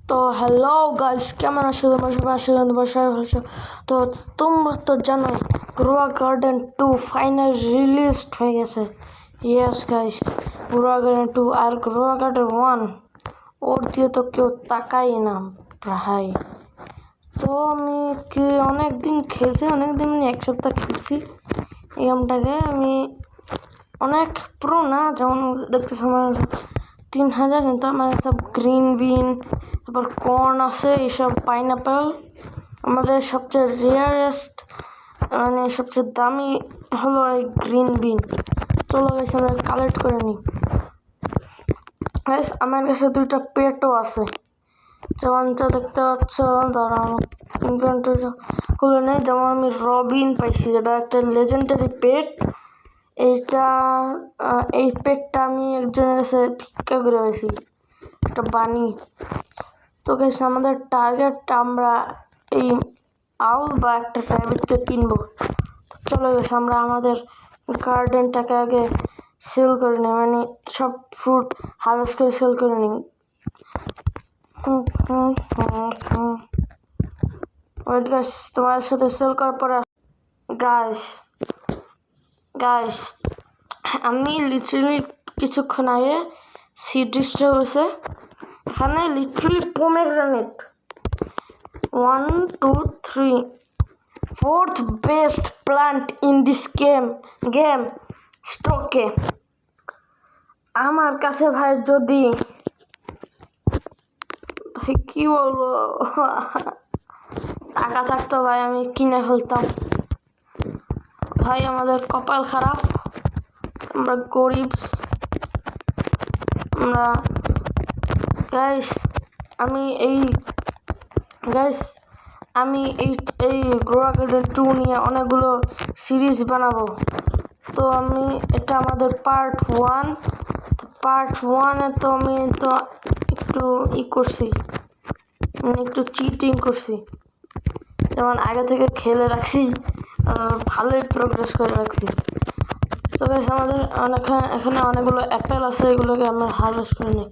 তো hello guys, কেমন আছো? তোমার সবাই আছো, তোমার সবাই ভালো আছো? তো তোমরা তো জানো গ্রোয়া গার্ডেন 2 ফাইনাল রিলিজ হয়ে গেছে। ইয়েস গাইস, গ্রোয়া গার্ডেন 2 আর গ্রোয়া গার্ডেন 1 ওর দিয়ে তো কেউ তাকাই না ভাই। তো আমি অনেক দিন খেলছি, এক সপ্তাহ খেলছি এই গেমটাকে। আমি অনেক প্রো না, যেমন দেখতেছি আমার 3000, কিন্তু আমার সব গ্রিন বিন, তারপর কর্ন আছে, এইসব পাইনাপেল। আমাদের সবচেয়ে রেয়ারেস্ট মানে সবচেয়ে দামি হলো এই গ্রিন বিন। চলো গাইস আমরা কালেক্ট করে নিই। গাইস আমার কাছে 2টা পেটও আছে, যেমন যা দেখতে পাচ্ছ। দাঁড়াও ইনভেন্টরি খুলে নেই। যেমন আমি রবিন পাইছি, যেটা একটা লেজেন্ডারি পেট। এই পেটটা আমি একজনের কাছে ভিক্ষা করে পাইছি, একটা বানি। তো গাইস আমাদের টার্গেটটা আমরা এই আউল বা একটা র্যাবিটকে কিনবো। তো চলো গাইস আমরা আমাদের গার্ডেনটাকে আগে সেল করে নিই, মানে সব ফ্রুট হারভেস্ট করে সেল করে নিই। ওয়েট গাইস, তোমার সাথে সেল করার পরে গাইস আমি লিটারালি কিছুক্ষণ আগে সিড ডিস্ট্রিক্ট হয়েছে। এখানে literally pomegranate 1 2 3 4th best plant in this game স্টকে। আমার কাছে ভাই যদি ভাই কি বলবো, টাকা থাকতো ভাই আমি কিনে ফেলতাম। ভাই আমাদের কপাল খারাপ, আমরা গরিব। আমরা গাইস আমি এই গ্রোয়া গার্ডেন 2 নিয়ে অনেকগুলো সিরিজ বানাবো। তো এটা আমাদের পার্ট 1 তো আমি তো একটু করছি, একটু চিটিং করছি। যেমন আগে থেকে খেলে রাখছি, ভালোই প্রোগ্রেস করে রাখছি। তো গাইস আমাদের এখানে অনেকগুলো অ্যাপেল আছে, এগুলোকে আমরা হারভেস্ট করে নিই।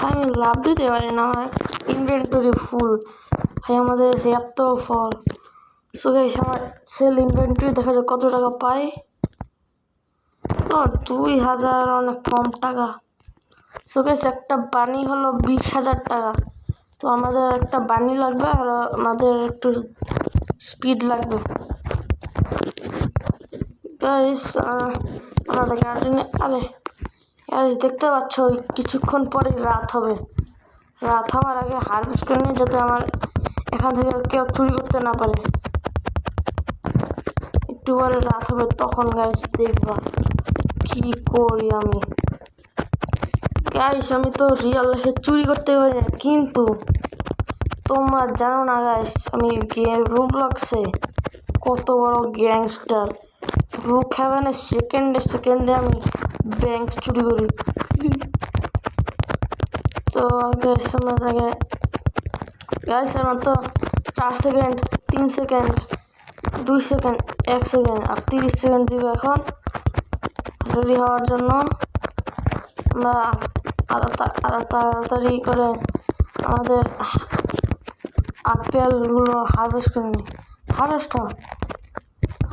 আমি লাভ দিতে পারি না, আমার ইনভেন্টরি ফুল। ভাই আমাদের এত ফল। সো গাইস আমার সেল ইনভেন্টরি দেখা যায় কত টাকা পাই। তো 2000, অনেক কম টাকা। সো গাইস একটা বানি হলো 20,000 টাকা। তো আমাদের একটা বানি লাগবে, আর আমাদের একটু স্পিড লাগবে। গাইস আমাদের গার্ডেনে দেখতে পাচ্ছ কিছুক্ষণ পরে রাত হবে। রাত হওয়ার আগে হারভেস্ট করে নিয়ে, যাতে আমার এখান থেকে কেউ চুরি করতে না পারে। একটু পরে রাত হবে, তখন গাইস দেখবা কি করি আমি। গাইস আমি তো রিয়েল লাইফে চুরি করতে পারি না, কিন্তু তোমরা জানো না গাইস আমি রোবলক্সে কত বড় গ্যাংস্টার। রুক হ্যাভেনে সেকেন্ডে আমি ব্যাংক চুরি করি। তো গাইস আমার তো 4 সেকেন্ড, 3 সেকেন্ড, 2 সেকেন্ড, 1 সেকেন্ড আর 30 সেকেন্ড দিবে এখন রেডি হওয়ার জন্য। আমরা আরো তাড়াতাড়ি করে আমাদের আপেলগুলো হারভেস্ট করে নিই।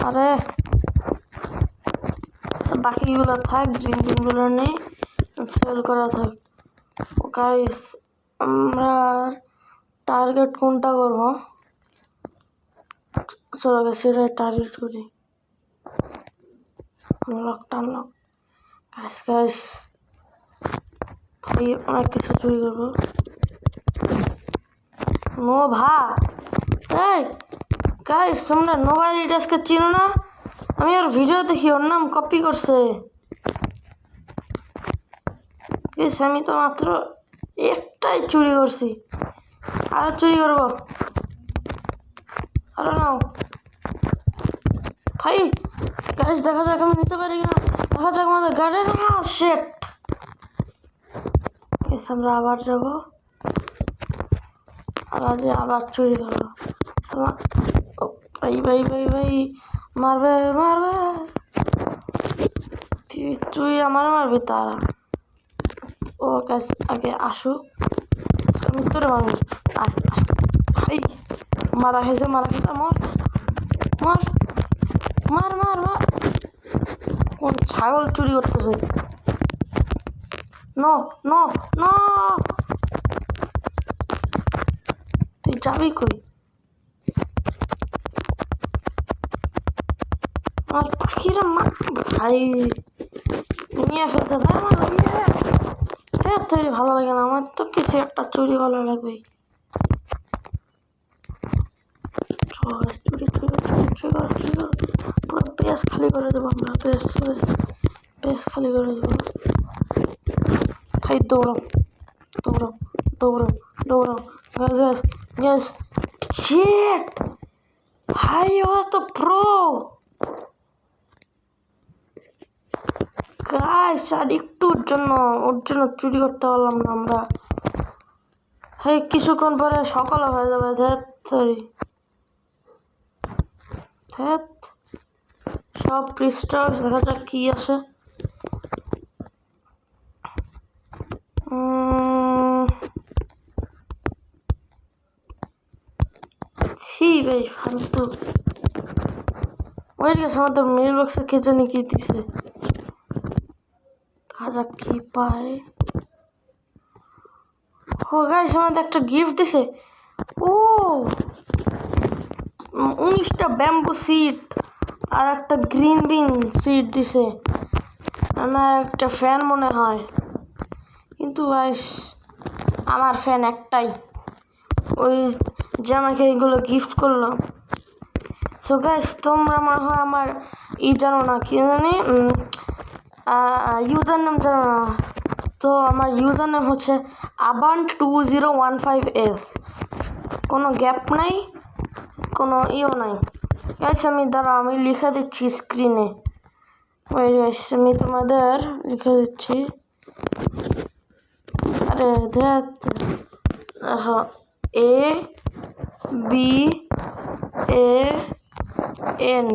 আরে বাকিগুলো থাক, গ্রিনগুলো নেই, সেল করা থাক। গাইস আমরা টার্গেট কোনটা করবো? চলো সেটা টার্গেট করি। আনলক গাইস ভাই অনেক কিছু চুরি করবো। নোভা, এই গাইস তোমরা নোভা রিডাসকে চিনো না? আমি ওর ভিডিও দেখি, ওর নাম কপি করছে। আমি তো মাত্র একটাই চুরি করছি, আরো চুরি করবো। আরো নাও ভাই। গাইস দেখা যাক আমি নিতে পারি না, দেখা যাক আমাদের গার্ডেন। শেট আমরা আবার যাবো, আবার চুরি করবো। ভাই মারবে তুই আমার মারবি। তারা ও কাছে আগে আসুক, আমি তোরে ভাঙি হাই মারা খেয়েছে মর মার মার মার মার কোন ছাগল চুরি করতেছে নো নো নো তুই যাবি কই আমার পাখিরা মা ভাই নিয়ে ফেলতে তৈরি ভালো লাগে না আমার তো কিছু একটা চুরি ভালো লাগবে চুরি চুরি চুরি চুরি চুরি পুরো বেশ খালি করে দেবো আমরা বেশ খালি করে দেবো ভাই দৌড়াও দৌড়াও দৌড়াও দৌড়াও গ্যাস গ্যাস শিট ভাই ও তো প্রো গাইস আর একটুর জন্য ওর জন্য চুরি করতে পারলাম না আমরা এই কিছুক্ষণ পরে সকাল হয়ে যাবে ধ্যাত সব পৃষ্ঠা দেখা যাক কি আছে ভাই ফালতু ওই গেছে আমাদের মেল বক্সে কে জানি কি দিছে দেখা কি পায় ও গাইস আমাদের একটা গিফট দিছে ও 19টা ব্যাম্বু সিড আর একটা গ্রিন বিন সিড দিছে আমার একটা ফ্যান মনে হয় কিন্তু গাইস আমার ফ্যান একটাই ওই যে আমাকে এগুলো গিফট করলো সো গাইস তোমরা মনে হয় আমার জানো না কি জানি ইউজার নেম জানো না তো আমার ইউজার নেম হচ্ছে aban2015s কোনো গ্যাপ নাই কোনো নাই গাইস আমি দাঁড়াও আমি লিখে দিচ্ছি স্ক্রিনে ওই গাইস আমি তোমাদের লিখে দিচ্ছি আরে দেখ ABAN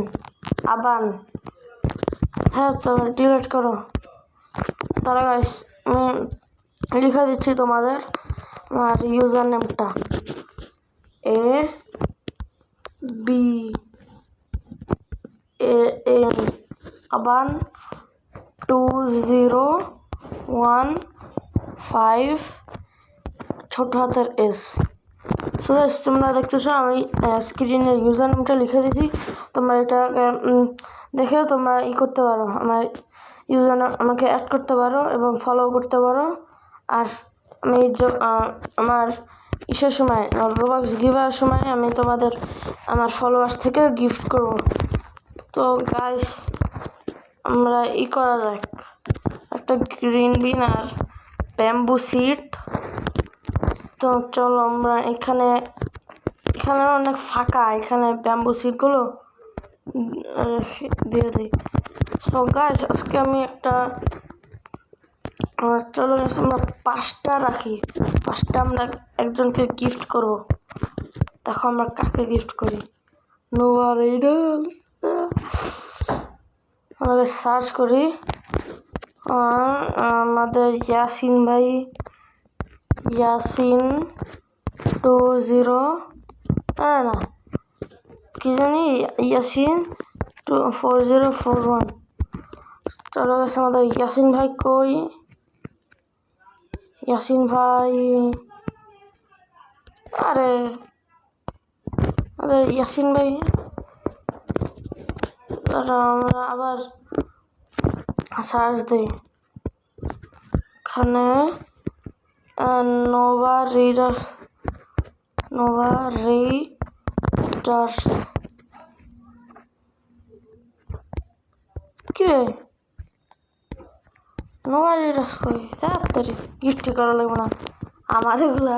আবান হ্যাঁ তুমি ডিলিট করো তাহলে গাইস আমি লিখে দিচ্ছি তোমাদের আমার ইউজার নেমটা ABAN আবান 2015 ছোট হাতের S সো গাইস তোমরা দেখতেছো আমি স্ক্রিনে ইউজার নেমটা লিখে দিয়েছি তোমরা এটা দেখেও তোমরা করতে পারো আমার ইউজার নেম আমাকে অ্যাড করতে পারো এবং ফলো করতে পারো আর আমি আমার ইসের সময় রোবক্স গিভার সময় আমি তোমাদের আমার ফলোয়ার্স থেকে গিফট করব তো গাইস আমরা করা যাক একটা গ্রিন বিন আর ব্যাম্বু সিড তো চলো আমরা এখানে অনেক ফাঁকা এখানে ব্যাম্বু সিডগুলো দিয়ে দিই সো গাইস আজকে আমি একটা চলো আমরা 5টা রাখি 5টা আমরা একজনকে গিফট করব দেখো আমরা কাকে গিফট করি নোভা রেডাল আমরা সার্চ করি আমাদের ইয়াসিন 20 না কি জানি ইয়াসিন 4041 চলো গেছে আমাদের ইয়াসিন ভাই কই ইয়াসিন ভাই আরে ইয়াসিন ভাই আমরা আবার সার্চ দিই এখানে নোভা রিডার্স কি রে নোভা রিডার্স কই তাড়াতাড়ি গিফট করা লাগবে না আমার এগুলা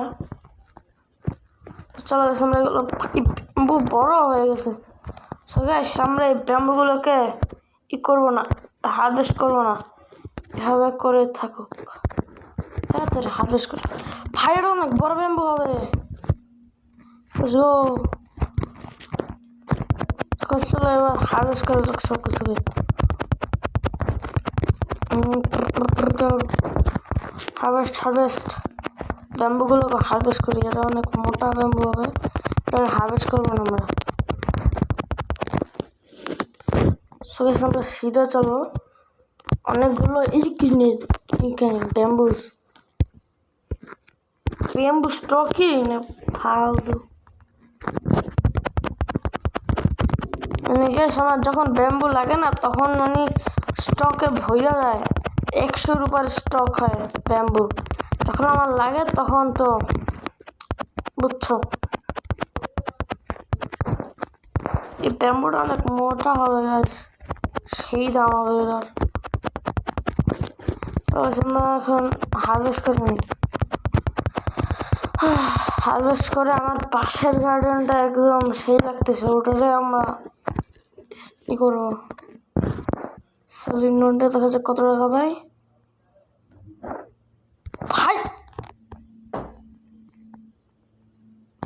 চলো গেছে আমরা এগুলো বড় হয়ে গেছে সো গাইস আমরা এই ব্যাম্বুগুলোকে করবো না হারভেস্ট করবো না এভাবে করে থাকুক তাড়াতাড়ি হারভেস্ট করে ভাইয়ের অনেক বড় ব্যাম্বু হবে বুঝলো চলো এবার হারভেস্ট করে যাক সব কিছুকে হারভেস্ট ব্যাম্বুগুলোকে হারভেস্ট করি। এটা অনেক মোটা ব্যাম্বু হবে, এটা হারভেস্ট করবো না আমরা। সো গাইস আমরা সিধা চলো, অনেকগুলো ব্যাম্বু স্টকই না ফালতু। মানে গাইস আমার যখন ব্যাম্বু লাগে না তখন মানে স্টকে ভইরা যায়, 100-র উপর স্টক হয় ব্যাম্বু। যখন আমার লাগে তখন তো বুঝছো, এই ব্যাম্বুটা অনেক মোটা হবে গাইস, সেই দাম হবে এটার। তো আমরা এখন হারভেস্ট করে নিই। হারভেস্ট করে আমার পাশের গার্ডেনটা একদম সেই লাগতেছে, ওটাতে আমরা ই করবো। সেলিং নোটে দেখা যাচ্ছে কত টাকা ভাই। ভাই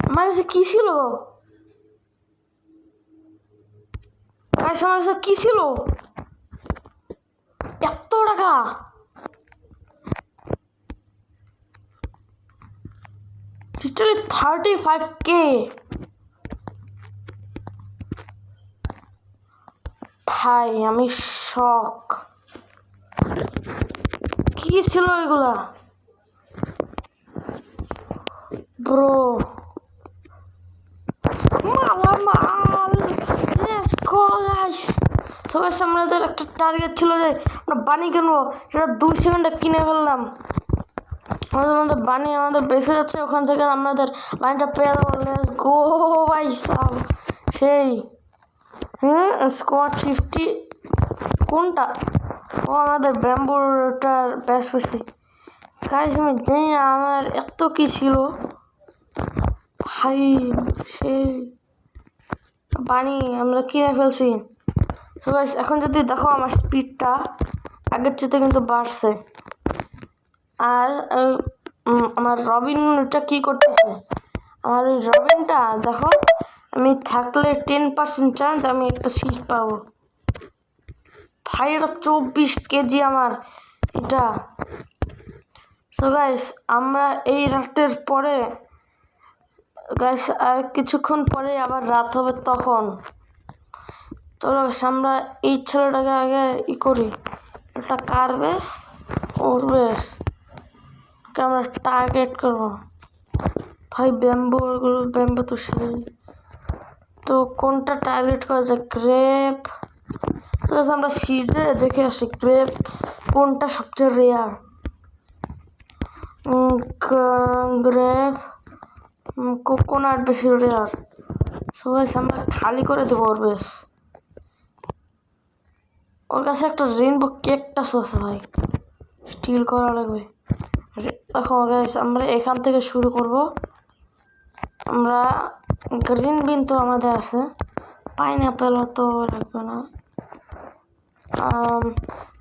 আমার কাছে কি ছিল, আমার কাছে কি ছিল, এত টাকা। Literally 35K। ভাই আমি শক, কি ছিল এগুলা ব্রো। মালামাল, let's go guys. So guys আমাদের একটা টার্গেট ছিল যে আমরা বানি কিনবো, সেটা 2 সেকেন্ডে কিনে ফেললাম। আমাদের বানি আমাদের বেঁচে যাচ্ছে, ওখান থেকে আমাদের বানিটা পেয়ে যাবো। লেটস গো ভাই সাব, সেই স্কোয়াড 50 কোনটা? ও আমাদের ব্যাম্বুটার ব্যাস পেছি গাইস। আমি জানি না আমার এত কি ছিল ভাই, সেই বানি আমরা কিনে ফেলছি। তো গাইস এখন যদি দেখো আমার স্পিডটা আগের চেয়ে কিন্তু বাড়ছে। আর আমার রবিনটা কি করতেছে, আমার ওই রবিনটা দেখো, আমি থাকলে 10% চান্স আমি একটা সিট পাবো ভাই। এটা 24 কেজি আমার এটা। সো গাইস আমরা এই রাতের পরে গাইস আর কিছুক্ষণ পরে আবার রাত হবে তখন। তো আমরা এই ছেলেটাকে আগে ই করি, একটা কার বেশ ওর বেশ আমরা টার্গেট করবো ভাই। ব্যাম্বু তো সেই, তো কোনটা টার্গেট করা যায়? গ্রেপ। আমরা সিডে দেখে আসি গ্রেপ কোনটা সবচেয়ে রেয়ার। গ্রেপ, কোকোনাট বেশি রেয়ার। সবাই আমরা খালি করে দেবো ওর বেশ। ওর কাছে একটা রেইনবো কেকটাস আছে ভাই, স্টিল করা লাগবে। দেখো গাইস আমরা এখান থেকে শুরু করব। আমরা গ্রিন বিন তো আমাদের আছে, পাইনাপেল তো লাগবে না।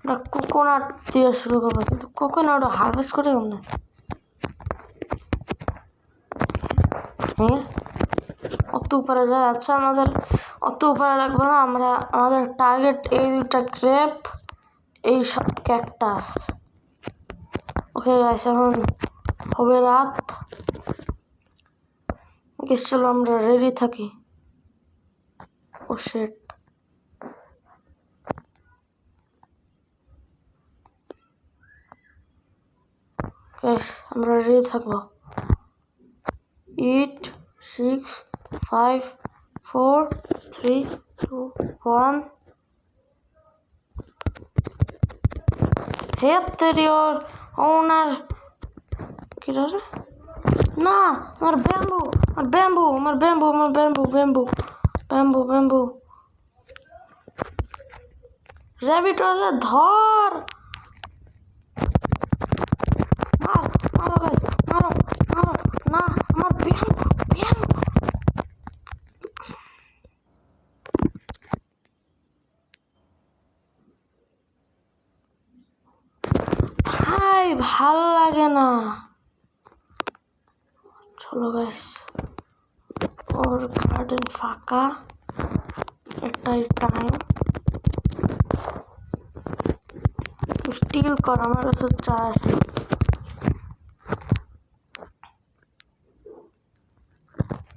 আমরা কোকোনাট দিয়ে শুরু করবো, কিন্তু কোকোনাট হারভেস্ট করে না। হ্যাঁ অত উপরে যায়, আচ্ছা আমাদের অত উপরে লাগবে না। আমরা আমাদের টার্গেট এই 2টা গ্রেপ, এই সব ক্যাকটাস। ওকে গাইস এখন হবে রাত। চলো আমরা রেডি থাকি। ও শিট, আমরা রেডি থাকবো। 8 6 5 4 3 2 1। হেপ তেরি ওর ওনার কি রে না, আমার ব্যাম্বু, আমার ব্যাম্বু, আমার ব্যাম্বু, আমার bamboo, bamboo, bamboo, bamboo. Rabbit ধর, মার, মারো গাইস, মারো, মারো না, আমার ব্যাম্বু, ব্যাম্বু। ভাই ভাল লাগে না। চলো গাইস ওর গার্ডেন ফাঁকা, একটাই টাইম স্টিল কর। আমার কাছে চার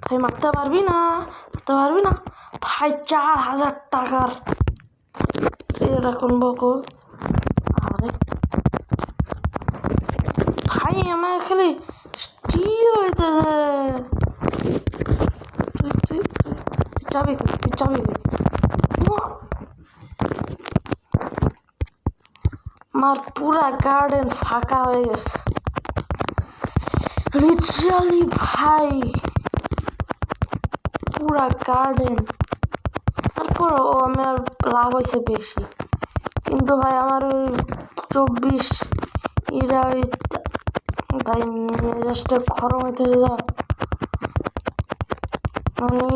ভাই মারতে পারবি না, মারতে পারবি না ভাই। 4000 টাকার এরকম বকল। আরে ভাই আমার খালি স্টিল হইতেছে। তুই চাবি তুই চাবি আমার পুরা গার্ডেন ফাঁকা হয়ে গেছে লিটারালি ভাই, পুরা গার্ডেন। তারপর ও আমার লাভ হয়েছে বেশি, কিন্তু ভাই আমার ওই 24 এরা ওই ভাই মেজাজটা গরম হইতে যা মানে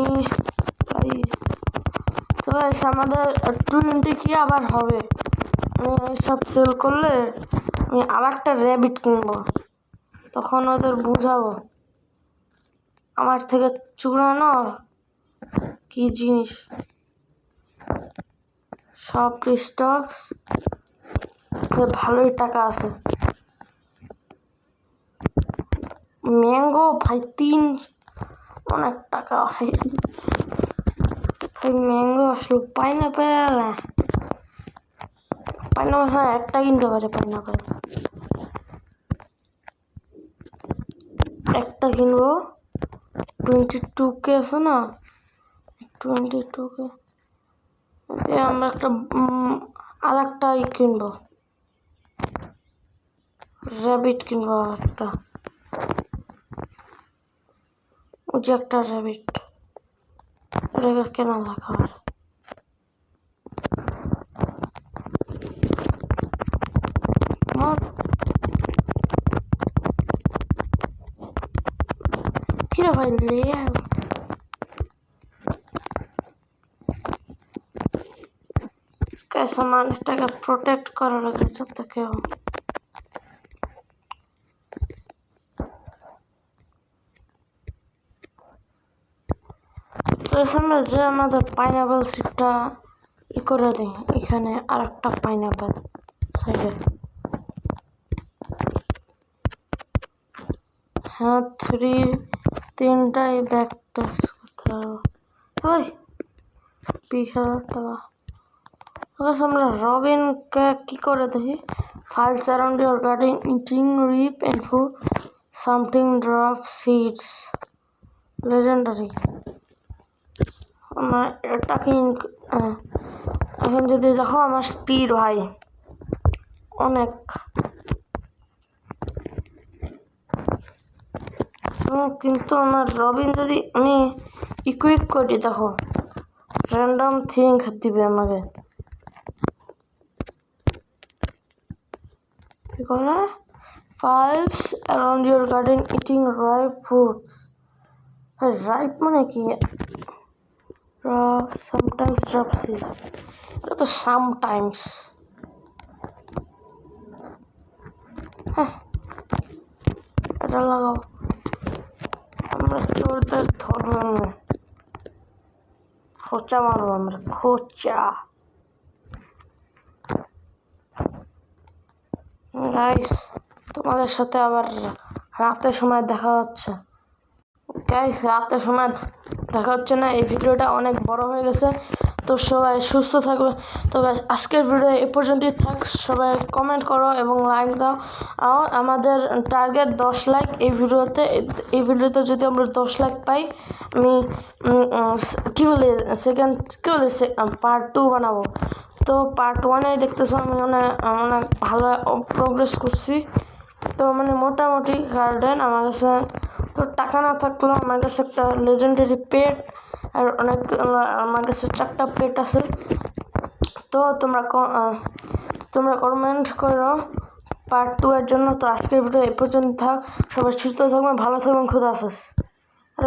ভাই। তো আমাদের 20 কি আবার হবে। আমি সব সেল করলে আমি আর একটা র্যাবিট কিনবো, তখন ওদের বুঝাবো আমার থেকে চুরানো কি জিনিস। সব স্টকস ভালোই টাকা আছে। ম্যাঙ্গো ভাই 3 অনেক টাকা ভাই। ম্যাঙ্গো আসলো। পাইনাপেল হ্যাঁ একটা কিনতে পারে। পাইনাপেল একটা কিনবো। 22K আছে না, 22K আমরা একটা আর একটা কিনবো, র্যাবিট কিনবো একটা। ওই যে একটা র্যাবিট এটাকে কেনা যাক আবার। কিরে ভাই লে कैसा মানুষটাকে প্রোটেক্ট করা লাগে যাতে কেউ তো এখানে যে আমাদের পাইনাপেল সিটটা ই করে দিই। এখানে আর একটা পাইনাপেল সাইডে। হ্যাঁ 3টাই ব্যাক প্যাস করতে পারবো। ওই 20,000 টাকা। আমরা রবিনকে কি করে দেখি। Flies around your garden eating rip and food something drop seeds legendary. আমার এটাকে এখন যদি দেখো আমার স্পিড ভাই অনেক। কিন্তু আমার রবিন যদি আমি ইকুইপ করি দেখো র্যান্ডম থিং দিবে আমাকে। কি করে files around your garden eating ripe fruits. Ripe মানে কি? sometimes drop seed। এটা তো সামটাইমস। হ্যাঁ এটা লাগাও। আমরা চোরদের ধরবো, খোঁচা মারবো আমরা, খোঁচা। গাইস তোমাদের সাথে আবার রাতের সময় দেখা হচ্ছে। গাইস রাতের সময় দেখা হচ্ছে না, এই ভিডিওটা অনেক বড় হয়ে গেছে। তো সবাই সুস্থ থাকবে। তো গাইস আজকের ভিডিও এ পর্যন্তই থাক। সবাই কমেন্ট করো এবং লাইক দাও। আমাদের টার্গেট 10 লাইক এই ভিডিওতে যদি আমরা 10 লাইক পাই আমি কি বলি পার্ট 2 বানাবো। তো পার্ট 1-এ দেখতেছো আমি অনেক ভালো প্রোগ্রেস করছি। তো মানে মোটামুটি গার্ডেন আমার কাছে তো টাকা না থাকলেও আমার কাছে একটা লেজেন্ডারি পেট আর অনেক আমার কাছে 4টা পেট আছে। তো তোমরা কমেন্ট করো পার্ট 2 এর জন্য। তো আজকের ভিডিও এই পর্যন্ত থাক। সবাই সুস্থ থাকবেন, ভালো থাকবেন, খুদা হাফেজ।